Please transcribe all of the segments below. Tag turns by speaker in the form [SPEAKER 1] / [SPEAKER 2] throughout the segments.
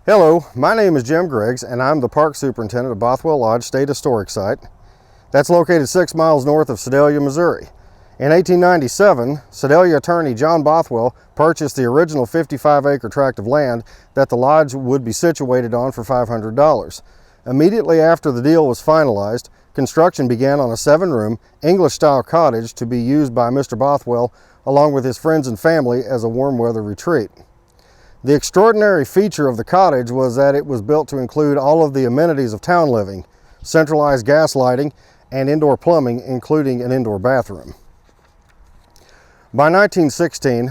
[SPEAKER 1] Hello, my name is Jim Griggs, and I'm the Park Superintendent of Bothwell Lodge State Historic Site. That's located 6 miles north of Sedalia, Missouri. In 1897, Sedalia attorney John Bothwell purchased the original 55-acre tract of land that the lodge would be situated on for $500. Immediately after the deal was finalized, construction began on a 7-room, English-style cottage to be used by Mr. Bothwell along with his friends and family as a warm-weather retreat. The extraordinary feature of the cottage was that it was built to include all of the amenities of town living, centralized gas lighting, and indoor plumbing, including an indoor bathroom. By 1916,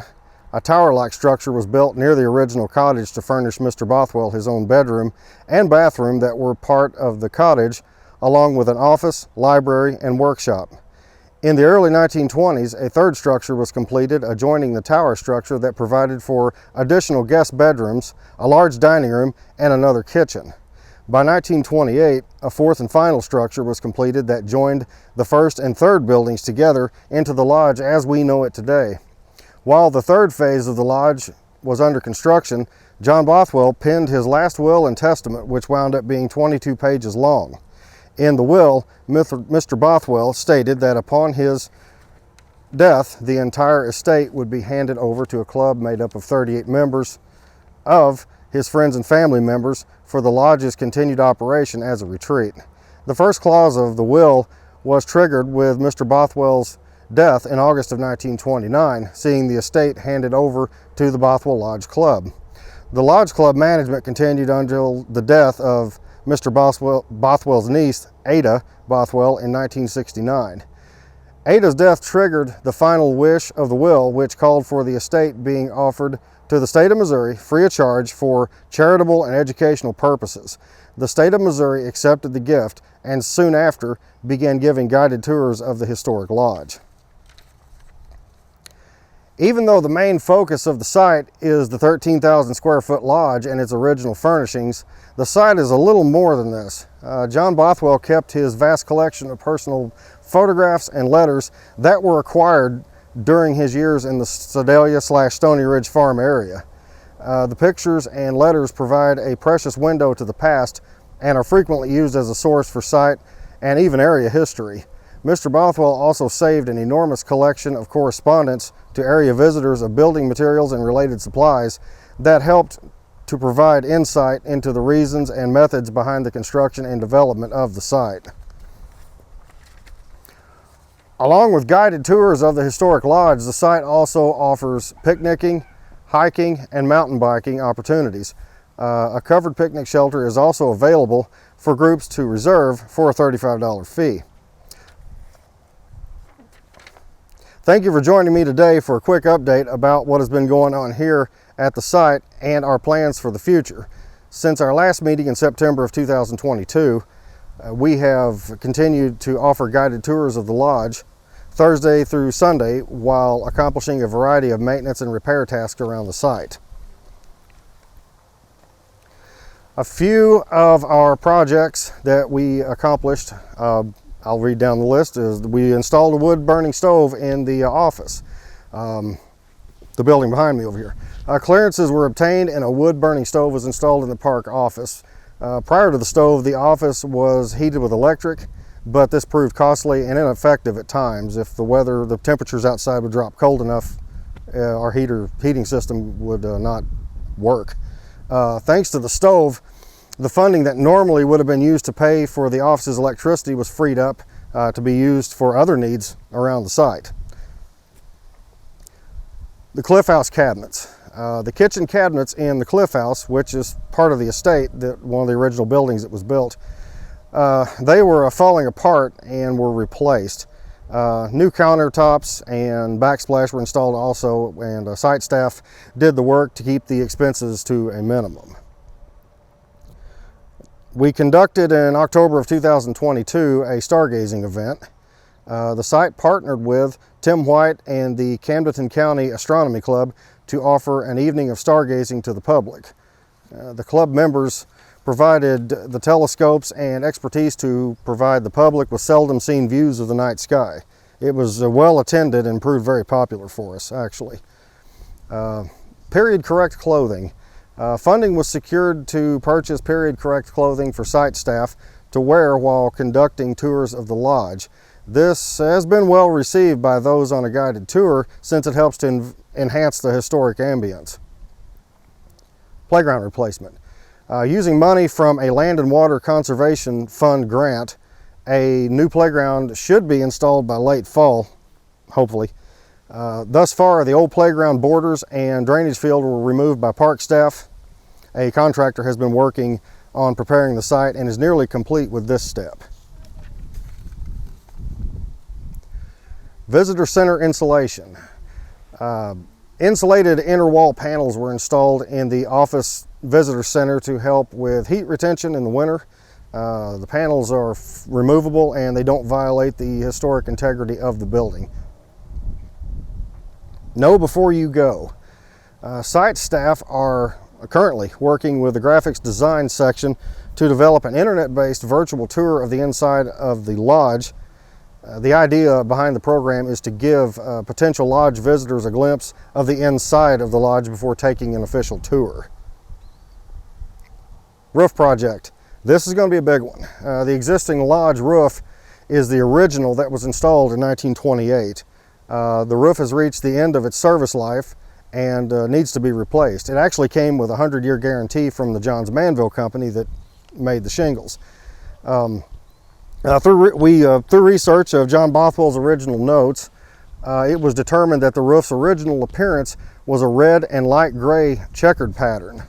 [SPEAKER 1] a tower-like structure was built near the original cottage to furnish Mr. Bothwell his own bedroom and bathroom that were part of the cottage, along with an office, library, and workshop. In the early 1920s, a third structure was completed adjoining the tower structure that provided for additional guest bedrooms, a large dining room, and another kitchen. By 1928, a fourth and final structure was completed that joined the first and third buildings together into the lodge as we know it today. While the third phase of the lodge was under construction, John Bothwell penned his last will and testament, which wound up being 22 pages long. In the will, Mr. Bothwell stated that upon his death, the entire estate would be handed over to a club made up of 38 members of his friends and family members for the lodge's continued operation as a retreat. The first clause of the will was triggered with Mr. Bothwell's death in August of 1929, seeing the estate handed over to the Bothwell Lodge Club. The Lodge Club management continued until the death of Mr. Bothwell's niece, Ada Bothwell, in 1969. Ada's death triggered the final wish of the will, which called for the estate being offered to the state of Missouri free of charge for charitable and educational purposes. The state of Missouri accepted the gift and soon after began giving guided tours of the historic lodge. Even though the main focus of the site is the 13,000 square foot lodge and its original furnishings, the site is a little more than this. John Bothwell kept his vast collection of personal photographs and letters that were acquired during his years in the Sedalia/Stony Ridge farm area. The pictures and letters provide a precious window to the past and are frequently used as a source for site and even area history. Mr. Bothwell also saved an enormous collection of correspondence to area visitors of building materials and related supplies that helped to provide insight into the reasons and methods behind the construction and development of the site. Along with guided tours of the historic lodge, the site also offers picnicking, hiking, and mountain biking opportunities. A covered picnic shelter is also available for groups to reserve for a $35 fee. Thank you for joining me today for a quick update about what has been going on here at the site and our plans for the future. Since our last meeting in September of 2022, we have continued to offer guided tours of the lodge Thursday through Sunday while accomplishing a variety of maintenance and repair tasks around the site. A few of our projects that we accomplished, I'll read down the list, is we installed a wood burning stove in the office, the building behind me over here. Clearances were obtained and a wood burning stove was installed in the park office. Prior to the stove, the office was heated with electric, but this proved costly and ineffective at times. If the temperatures outside would drop cold enough, our heating system would not work. Thanks to the stove, the funding that normally would have been used to pay for the office's electricity was freed up to be used for other needs around the site. The Cliff House cabinets. The kitchen cabinets in the Cliff House, which is part of the estate, one of the original buildings that was built, they were falling apart and were replaced. New countertops and backsplash were installed also, and site staff did the work to keep the expenses to a minimum. We conducted in October of 2022 a stargazing event. The site partnered with Tim White and the Camden County Astronomy Club to offer an evening of stargazing to the public. The club members provided the telescopes and expertise to provide the public with seldom seen views of the night sky. It was well attended and proved very popular for us, actually. Period correct clothing. Funding was secured to purchase period-correct clothing for site staff to wear while conducting tours of the lodge. This has been well received by those on a guided tour since it helps to enhance the historic ambience. Playground replacement. Using money from a Land and Water Conservation Fund grant, a new playground should be installed by late fall, hopefully. Thus far, the old playground borders and drainage field were removed by park staff. A contractor has been working on preparing the site and is nearly complete with this step. Visitor Center insulation. Insulated inner wall panels were installed in the office visitor center to help with heat retention in the winter. The panels are removable and they don't violate the historic integrity of the building. Know before you go. Site staff are currently working with the graphics design section to develop an internet-based virtual tour of the inside of the lodge. The idea behind the program is to give potential lodge visitors a glimpse of the inside of the lodge before taking an official tour. Roof project. This is going to be a big one. The existing lodge roof is the original that was installed in 1928. The roof has reached the end of its service life and needs to be replaced. It actually came with a 100-year guarantee from the Johns Manville company that made the shingles. Through research of John Bothwell's original notes, it was determined that the roof's original appearance was a red and light gray checkered pattern.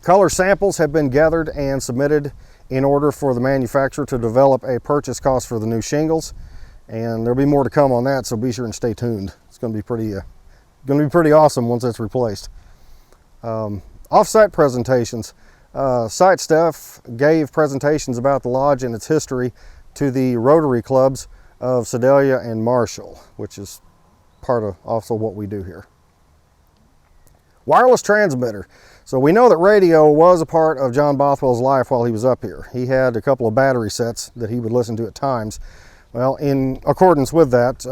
[SPEAKER 1] Color samples have been gathered and submitted in order for the manufacturer to develop a purchase cost for the new shingles, and there'll be more to come on that, so be sure and stay tuned. It's going to be pretty awesome once it's replaced. Off-site presentations. Site staff gave presentations about the lodge and its history to the Rotary Clubs of Sedalia and Marshall, which is part of also what we do here. Wireless transmitter. So we know that radio was a part of John Bothwell's life while he was up here. He had a couple of battery sets that he would listen to at times. Well, in accordance with that,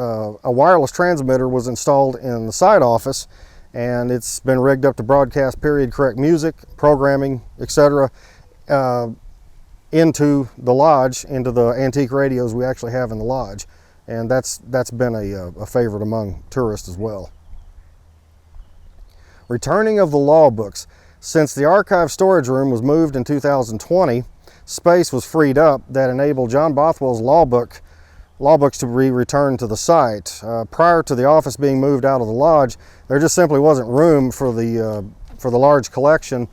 [SPEAKER 1] a wireless transmitter was installed in the site office, and it's been rigged up to broadcast period-correct music, programming, etc. Into the lodge, into the antique radios we actually have in the lodge. And that's been a favorite among tourists as well. Returning of the law books. Since the archive storage room was moved in 2020, space was freed up that enabled John Bothwell's law books to be returned to the site. Prior to the office being moved out of the lodge, there just simply wasn't room for the large collection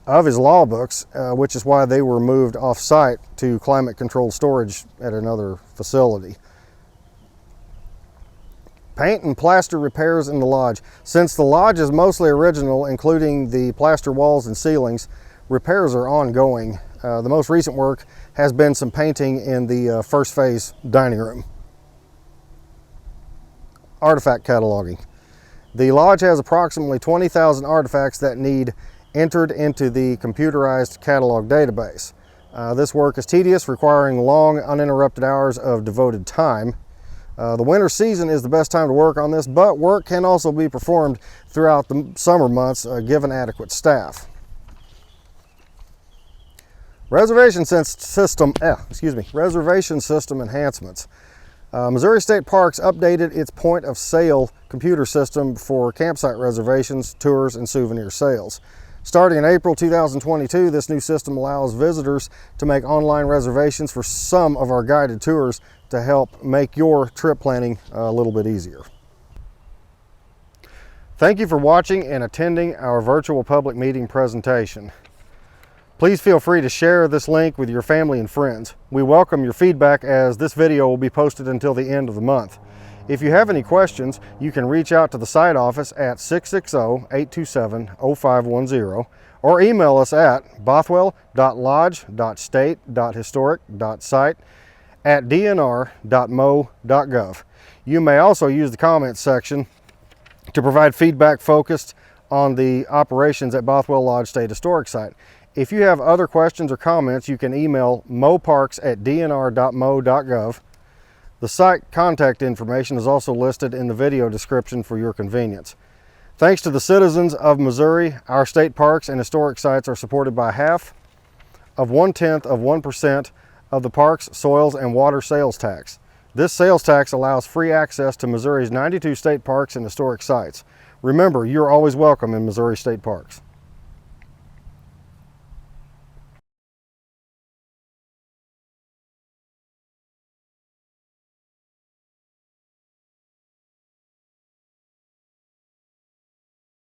[SPEAKER 1] of his law books, which is why they were moved off-site to climate-controlled storage at another facility. Paint and plaster repairs in the lodge. Since the lodge is mostly original, including the plaster walls and ceilings, repairs are ongoing. The most recent work has been some painting in the first phase dining room. Artifact cataloging. The lodge has approximately 20,000 artifacts that need entered into the computerized catalog database. This work is tedious, requiring long, uninterrupted hours of devoted time. The winter season is the best time to work on this, but work can also be performed throughout the summer months, given adequate staff. Reservation system enhancements. Missouri State Parks updated its point of sale computer system for campsite reservations, tours, and souvenir sales. Starting in April 2022, this new system allows visitors to make online reservations for some of our guided tours to help make your trip planning a little bit easier. Thank you for watching and attending our virtual public meeting presentation. Please feel free to share this link with your family and friends. We welcome your feedback, as this video will be posted until the end of the month. If you have any questions, you can reach out to the site office at 660-827-0510 or email us at bothwell.lodge.state.historic.site@dnr.mo.gov. You may also use the comments section to provide feedback focused on the operations at Bothwell Lodge State Historic Site. If you have other questions or comments, you can email moparks@dnr.mo.gov. The site contact information is also listed in the video description for your convenience. Thanks to the citizens of Missouri, our state parks and historic sites are supported by half of 1/10% of the park's soils and water sales tax. This sales tax allows free access to Missouri's 92 state parks and historic sites. Remember, you're always welcome in Missouri state parks.